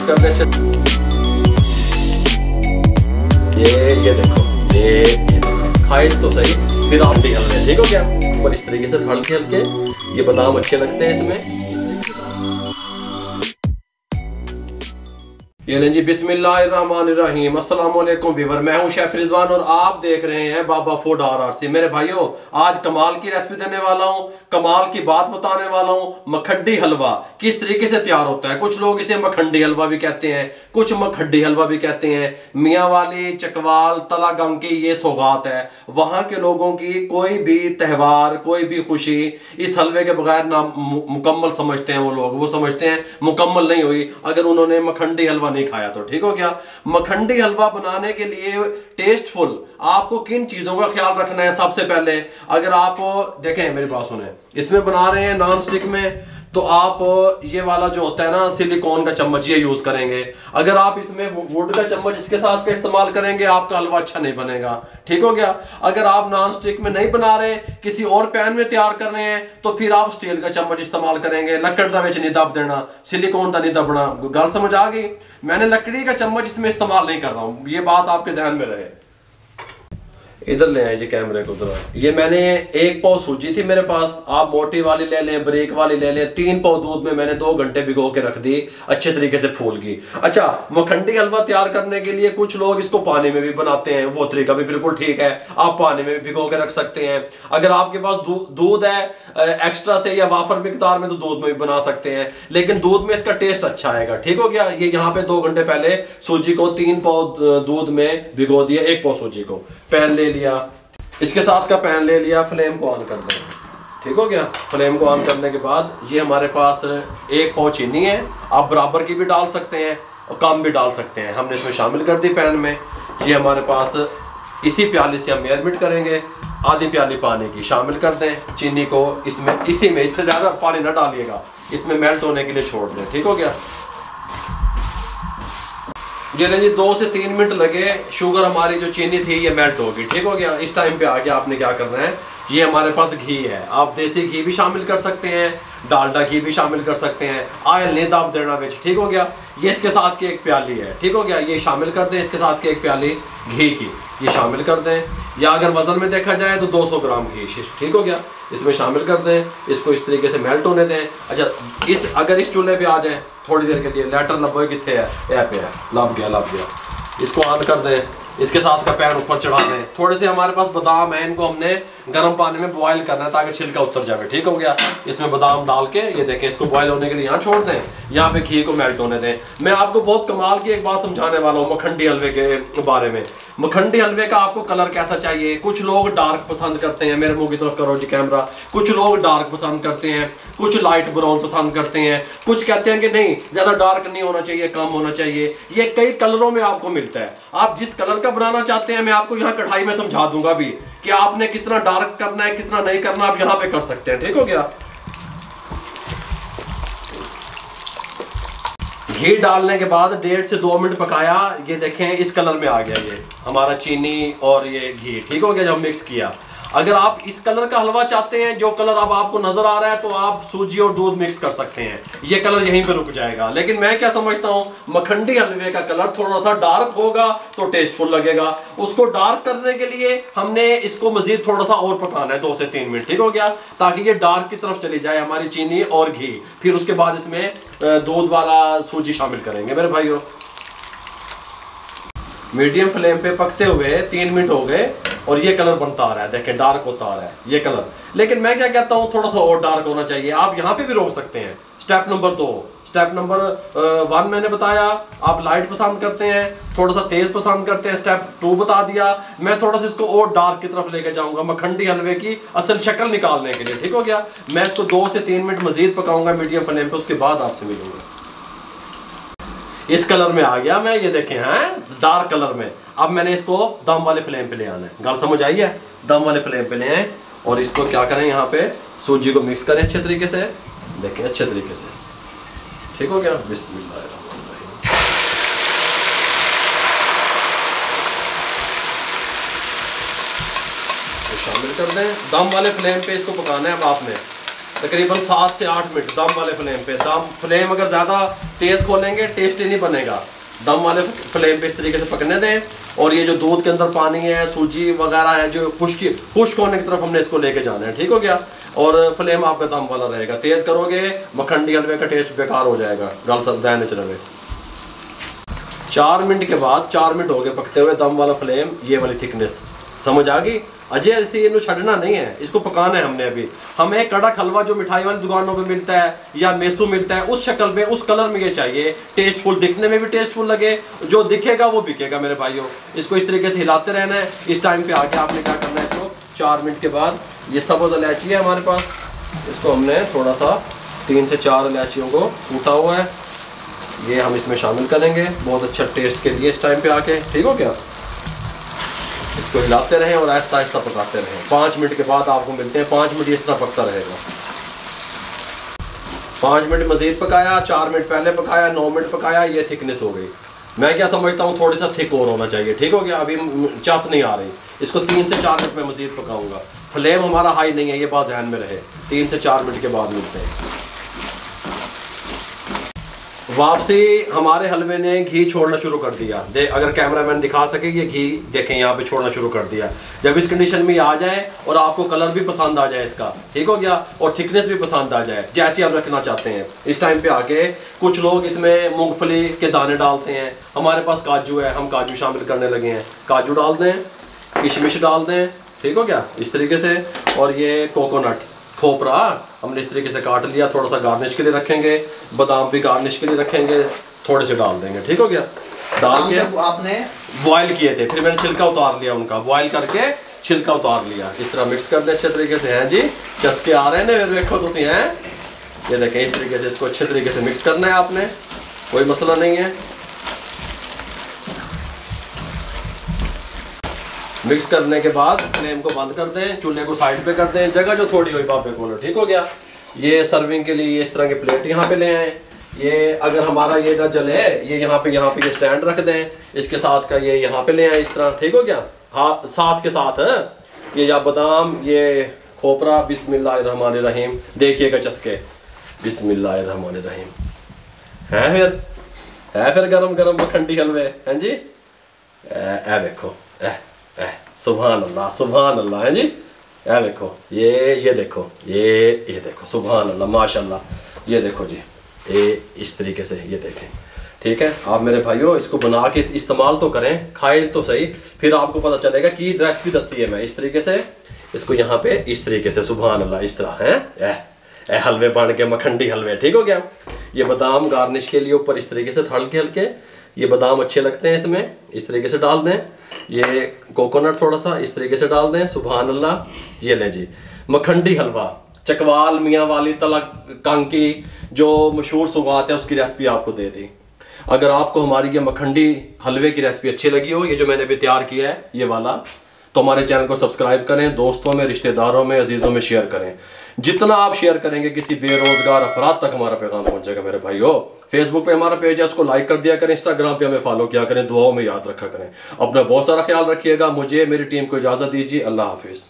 Mix कर दें। ये देखो, ये खाए तो सही, फिर आप भी हल्के, ठीक हो क्या। और इस तरीके से हल्के हल्के ये बादाम अच्छे लगते हैं इसमें। ये लें जी, बिस्मिल्लाहिर्रहमानिर्रहीम। अस्सलाम वालेकुम व्यूअर, मैं हूं शेफ रिजवान और आप देख रहे हैं बाबा फूड RRC। मेरे भाइयों, आज कमाल की रेसिपी देने वाला हूं, कमाल की बात बताने वाला हूं। मखड्डी हलवा किस तरीके से तैयार होता है। कुछ लोग इसे मखंडी हलवा भी कहते हैं, कुछ मखड्डी हलवा भी कहते हैं। मियाँ वाली, चकवाल, तलागंग की ये सौगात है। वहां के लोगों की कोई भी त्यौहार, कोई भी खुशी इस हलवे के बगैर ना मुकम्मल समझते हैं। वो लोग वो समझते हैं मुकम्मल नहीं हुई अगर उन्होंने मखंडी हलवा नहीं खाया तो, ठीक हो गया। मखंडी हलवा बनाने के लिए टेस्टफुल आपको किन चीजों का ख्याल रखना है। सबसे पहले अगर आप देखें, मेरी बात सुने, इसमें बना रहे हैं नॉन स्टिक में, तो आप ये वाला जो होता है ना सिलिकॉन का चम्मच, ये यूज करेंगे। अगर आप इसमें वुड का चम्मच इसके साथ का इस्तेमाल करेंगे, आपका हलवा अच्छा नहीं बनेगा, ठीक हो गया। अगर आप नॉन स्टिक में नहीं बना रहे, किसी और पैन में तैयार कर रहे हैं, तो फिर आप स्टील का चम्मच इस्तेमाल करेंगे। लकड़ का विच नहीं दब देना, सिलिकॉन का नहीं दबना। गल समझ आ गई। मैंने लकड़ी का चम्मच इसमें इस्तेमाल नहीं कर रहा हूं, ये बात आपके ध्यान में रहे। इधर ले आए जी कैमरे को उधर। ये मैंने 1 पाव सूजी थी मेरे पास, आप मोटी वाली ले लें, ब्रेक वाली ले लें। 3 पाव दूध में मैंने 2 घंटे भिगो के रख दी, अच्छे तरीके से फूल गई। अच्छा, मखंडी हलवा तैयार करने के लिए कुछ लोग इसको पानी में भी बनाते हैं, वो तरीका भी बिल्कुल ठीक है। आप पानी में भी भिगो के रख सकते हैं। अगर आपके पास दूध है एक्स्ट्रा से या वाफर मिकदार में, तो दूध में भी बना सकते हैं, लेकिन दूध में इसका टेस्ट अच्छा आएगा, ठीक हो गया। ये यहाँ पे 2 घंटे पहले सूजी को 3 पाव दूध में भिगो दिया, 1 पाव सूजी को। पैन ले लिया, इसके साथ का पैन ले लिया, फ्लेम को ऑन कर दें, ठीक हो गया। फ्लेम को ऑन करने के बाद ये हमारे पास 1 पाव चीनी है, आप बराबर की भी डाल सकते हैं और कम भी डाल सकते हैं। हमने इसमें शामिल कर दी पैन में। ये हमारे पास इसी प्याली से हम मेजरमेंट करेंगे, आधी प्याली पानी की शामिल कर दें। चीनी को इसमें इसी में, इससे ज़्यादा पानी ना डालिएगा, इसमें मेल्ट होने के लिए छोड़ दें, ठीक हो गया। ये जी 2 से 3 मिनट लगे, शुगर हमारी जो चीनी थी ये मेल्ट होगी, ठीक हो गया। इस टाइम पे आके आपने क्या करना है, ये हमारे पास घी है, आप देसी घी भी शामिल कर सकते हैं, डालडा घी भी शामिल कर सकते हैं। ऑयल नहीं दाब देना बिच, ठीक हो गया। ये इसके साथ की 1 प्याली है, ठीक हो गया, ये शामिल कर दें। इसके साथ की 1 प्याली घी की ये शामिल कर दें, या अगर वजन में देखा जाए तो 200 ग्राम घी, ठीक हो गया, इसमें शामिल कर दें। इसको इस तरीके से मेल्ट होने दें। अच्छा, अगर इस चूल्हे पे आ जाए थोड़ी देर के लिए, लेटर लबो कितने है, यहाँ पे है, लब गया। इसको ऑन कर दें, इसके साथ का पैन ऊपर चढ़ा दें। थोड़े से हमारे पास बादाम है, इनको हमने गर्म पानी में बॉईल करना है ताकि छिलका उतर जाए, ठीक हो गया। इसमें बादाम डाल के ये देखें, इसको बॉईल होने के लिए यहाँ छोड़ दें, यहाँ पे घी को मेल्ट होने दें। मैं आपको बहुत कमाल की एक बात समझाने वाला हूँ मखंडी हलवे के बारे में। मखंडी हलवे का आपको कलर कैसा चाहिए। कुछ लोग डार्क पसंद करते हैं, मेरे मुंह की तरफ करो जी कैमरा। कुछ लोग डार्क पसंद करते हैं, कुछ लाइट ब्राउन पसंद करते हैं, कुछ कहते हैं कि नहीं ज्यादा डार्क नहीं होना चाहिए, कम होना चाहिए। ये कई कलरों में आपको मिलता है। आप जिस कलर का बनाना चाहते हैं, मैं आपको यहाँ कढ़ाई में समझा दूंगा भी कि आपने कितना डार्क करना है, कितना नहीं करना, आप यहाँ पे कर सकते हैं, ठीक हो गया। घी डालने के बाद 1.5 से 2 मिनट पकाया, ये देखें इस कलर में आ गया ये हमारा चीनी और ये घी, ठीक हो गया, जब मिक्स किया। अगर आप इस कलर का हलवा चाहते हैं, जो कलर अब आपको नजर आ रहा है, तो आप सूजी और दूध मिक्स कर सकते हैं, ये कलर यहीं पे रुक जाएगा। लेकिन मैं क्या समझता हूँ, मखंडी हलवे का कलर थोड़ा सा डार्क होगा तो टेस्टफुल लगेगा। उसको डार्क करने के लिए हमने इसको मजीद थोड़ा सा और पकाना है, 2 से 3 मिनट, ठीक हो गया, ताकि ये डार्क की तरफ चली जाए हमारी चीनी और घी। फिर उसके बाद इसमें दूध वाला सूजी शामिल करेंगे। मेरे भाइयों, मीडियम फ्लेम पे पकते हुए 3 मिनट हो गए और ये कलर बनता आ रहा है, देखें डार्क होता आ रहा है ये कलर। लेकिन मैं क्या कहता हूँ, थोड़ा सा और डार्क होना चाहिए। आप यहाँ पे भी रोक सकते हैं। स्टेप नंबर 2, स्टेप नंबर 1 मैंने बताया, आप लाइट पसंद करते हैं, थोड़ा सा तेज पसंद करते हैं, स्टेप 2 बता दिया। मैं थोड़ा सा इसको और डार्क की तरफ लेके जाऊंगा मखंडी हलवे की असल शक्ल निकालने के लिए, ठीक हो गया। मैं इसको 2 से 3 मिनट मजीद पकाऊंगा मीडियम फ्लेम पे, उसके बाद आपसे मिलूंगा। इस कलर में आ गया मैं, ये देखें हैं डार्क कलर में। अब मैंने इसको दम वाले फ्लेम पे ले आना है। गल समझ आई है, दम वाले फ्लेम पे ले आए और इसको क्या करें, यहाँ पे सूजी को मिक्स करें अच्छे तरीके से, देखें अच्छे तरीके से, ठीक हो गया। बिस्मिल्लाहिर्रहमानिर्रहीम। तो शामिल कर दें, दम वाले फ्लेम पे इसको पकाना है अब आपने। तकरीबन 7 से 8 मिनट दम वाले फ्लेम पे। दम फ्लेम अगर ज़्यादा तेज़ खोलेंगे टेस्टी नहीं बनेगा। दम वाले फ्लेम पे इस तरीके से पकने दें। और ये जो दूध के अंदर पानी है, सूजी वगैरह है, जो खुश्क होने की तरफ हमने इसको लेके जाना है। ठीक हो गया। और फ्लेम आपका दम वाला रहेगा। तेज़ करोगे मखंडी हलवे का टेस्ट बेकार हो जाएगा, गल सकता है रहे। 4 मिनट के बाद, 4 मिनट हो गए पकते हुए, दम वाला फ्लेम, ये वाली थिकनेस समझ आ गई। अजय ऐसे इन्हें छड़ना नहीं है, इसको पकाना है हमने। अभी हमें कड़क हलवा जो मिठाई वाली दुकानों पे मिलता है या मेसू मिलता है, उस शक्ल में, उस कलर में ये चाहिए। टेस्टफुल, दिखने में भी टेस्टफुल लगे, जो दिखेगा वो बिकेगा मेरे भाइयों। इसको इस तरीके से हिलाते रहना है। इस टाइम पे आके आपने क्या करना है, इसको 4 मिनट के बाद, ये सब्ज़ इलायची है हमारे पास, इसको हमने थोड़ा सा 3 से 4 इलायचियों को कूटा हुआ है, ये हम इसमें शामिल करेंगे बहुत अच्छा टेस्ट के लिए इस टाइम पे आके। ठीक हो गया। इसको हिलाते रहें और आहिस्ता आहिस्ता पकाते रहें। 5 मिनट के बाद आपको मिलते हैं। 5 मिनट इस तरह पकता रहेगा। 5 मिनट मज़ीद पकाया, 4 मिनट पहले पकाया, 9 मिनट पकाया, ये थिकनेस हो गई। मैं क्या समझता हूँ, थोड़ी सा थिक और होना चाहिए। ठीक हो गया। अभी चस नहीं आ रही। इसको 3 से 4 मिनट में मज़ीद पकाऊंगा। फ्लेम हमारा हाई नहीं है, ये बात ध्यान में रहे। 3 से 4 मिनट के बाद मिलते हैं। वापसी हमारे हलवे ने घी छोड़ना शुरू कर दिया। अगर कैमरामैन दिखा सके, ये घी देखें यहाँ पे छोड़ना शुरू कर दिया। जब इस कंडीशन में आ जाए और आपको कलर भी पसंद आ जाए इसका, ठीक हो गया, और थिकनेस भी पसंद आ जाए जैसे आप रखना चाहते हैं, इस टाइम पे आके कुछ लोग इसमें मूंगफली के दाने डालते हैं। हमारे पास काजू है, हम काजू शामिल करने लगे हैं। काजू डाल दें, किशमिश डाल दें। ठीक हो गया, इस तरीके से। और ये कोकोनट, खोपरा हमने इस तरीके से काट लिया, थोड़ा सा गार्निश के लिए रखेंगे। बादाम भी गार्निश के लिए रखेंगे, थोड़े से डाल देंगे। ठीक हो गया। डाल के आपने बॉयल किए थे, फिर मैंने छिलका उतार लिया उनका, बॉयल करके छिलका उतार लिया। इस तरह मिक्स कर दे अच्छे तरीके से। हैं जी, चस्के आ रहे हैं ना, देखो तुम हैं, ये देखें। इस तरीके से इसको अच्छे तरीके से मिक्स करना है आपने, कोई मसला नहीं है। मिक्स करने के बाद फ्लेम को बंद कर दें, चूल्हे को साइड पे कर दें, जगह जो थोड़ी हुई बापे बोलो। ठीक हो गया। ये सर्विंग के लिए इस तरह के प्लेट यहाँ पे ले आए। ये अगर हमारा ये ना जले, ये यहाँ पे ये स्टैंड रख दें, इसके साथ का ये यहाँ पे ले आए इस तरह। ठीक हो गया। हाँ, साथ के साथ है ये या बादाम, ये खोपरा। बिस्मिल्लाहिर्रहमानिर्रहीम, देखिएगा चस्के। बिस्मिल्लाहिर्रहमानिर्रहीम। है फिर गरम गरम मखंडी हलवे। हैं जी, ए देखो, सुभान अल्लाह, सुभान अल्लाह। है जी, ये देखो, ये देखो, ये देखो, सुभान अल्लाह, माशाल्लाह। ये देखो जी, ये इस तरीके से, ये देखें। ठीक है। आप मेरे भाइयों इसको बना के इस्तेमाल तो करें, खाए तो सही, फिर आपको पता चलेगा कि रेसिपी दस्ती है मैं। इस तरीके से इसको यहाँ पे इस तरीके से, सुभान अल्लाह, इस तरह है हलवे बन के मखंडी हलवे। ठीक हो गया। ये बादाम गार्निश के लिए ऊपर इस तरीके से हल्के हल्के, ये बादाम अच्छे लगते हैं इसमें, इस तरीके से डाल दें। ये कोकोनट थोड़ा सा इस तरीके से डाल दें, सुभान अल्लाह। ये लें जी, मखंडी हलवा। चकवाल मियाँ वाली तलक कंग की जो मशहूर सौगात है, उसकी रेसिपी आपको दे दी। अगर आपको हमारी ये मखंडी हलवे की रेसिपी अच्छी लगी हो, ये जो मैंने भी तैयार किया है ये वाला, तो हमारे चैनल को सब्सक्राइब करें, दोस्तों में, रिश्तेदारों में, अजीज़ों में शेयर करें। जितना आप शेयर करेंगे, किसी बेरोजगार अफराद तक हमारा पैगाम पहुंचेगा मेरे भाइयों। फेसबुक पे हमारा पेज है, उसको लाइक कर दिया करें, इंस्टाग्राम पे हमें फॉलो किया करें, दुआओं में याद रखा करें। अपना बहुत सारा ख्याल रखिएगा। मुझे, मेरी टीम को इजाज़त दीजिए। अल्लाह हाफिज़।